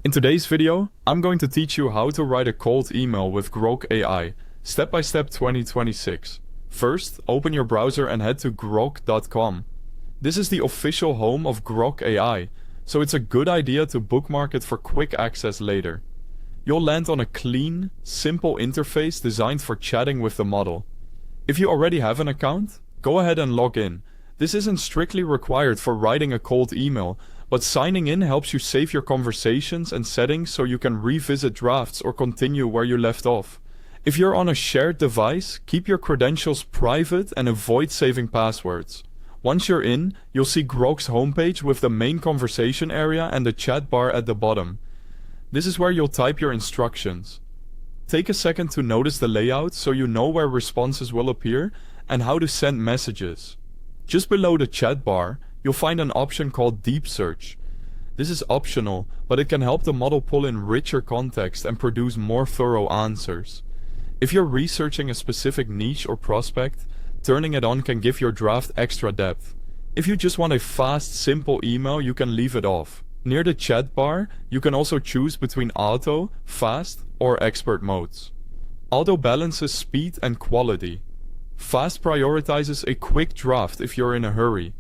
In today's video, I'm going to teach you how to write a cold email with Grok AI, step-by-step 2026. First, open your browser and head to grok.com. This is the official home of Grok AI, so it's a good idea to bookmark it for quick access later. You'll land on a clean, simple interface designed for chatting with the model. If you already have an account, go ahead and log in. This isn't strictly required for writing a cold email, but signing in helps you save your conversations and settings so you can revisit drafts or continue where you left off. If you're on a shared device, keep your credentials private and avoid saving passwords. Once you're in, you'll see Grok's homepage with the main conversation area and the chat bar at the bottom. This is where you'll type your instructions. Take a second to notice the layout so you know where responses will appear and how to send messages. Just below the chat bar, you'll find an option called Deep Search. This is optional, but it can help the model pull in richer context and produce more thorough answers. If you're researching a specific niche or prospect, turning it on can give your draft extra depth. If you just want a fast, simple email, you can leave it off. Near the chat bar, you can also choose between auto, fast, or expert modes. Auto balances speed and quality. Fast prioritizes a quick draft if you're in a hurry.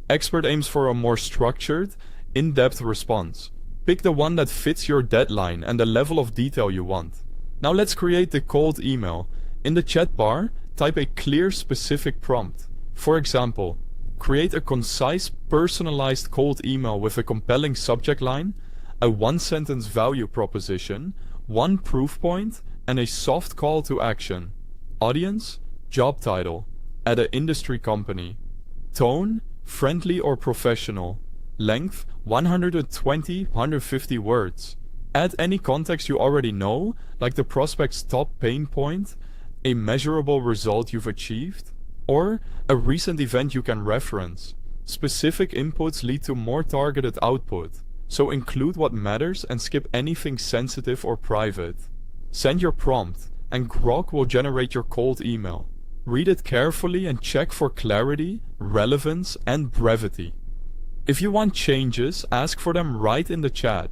Expert aims for a more structured, in-depth response. Pick the one that fits your deadline and the level of detail you want. Now let's create the cold email. In the chat bar, type a clear, specific prompt. For example, create a concise, personalized cold email with a compelling subject line, a one-sentence value proposition, one proof point, and a soft call to action. Audience, job title, at an industry company. Tone, friendly or professional. Length, 120-150 words. Add any context you already know, like the prospect's top pain point, a measurable result you've achieved, or a recent event you can reference. Specific inputs lead to more targeted output, so include what matters and skip anything sensitive or private. Send your prompt, and Grok will generate your cold email. Read it carefully and check for clarity, relevance, and brevity. If you want changes, ask for them right in the chat.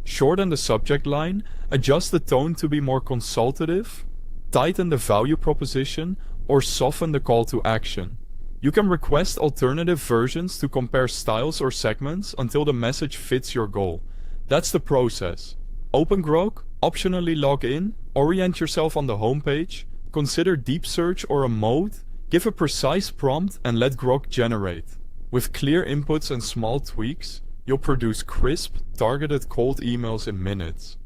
Shorten the subject line, adjust the tone to be more consultative, tighten the value proposition, or soften the call to action. You can request alternative versions to compare styles or segments until the message fits your goal. That's the process. Open Grok, optionally log in, orient yourself on the homepage, consider deep search or a mode, give a precise prompt and let Grok generate. With clear inputs and small tweaks, you'll produce crisp, targeted cold emails in minutes.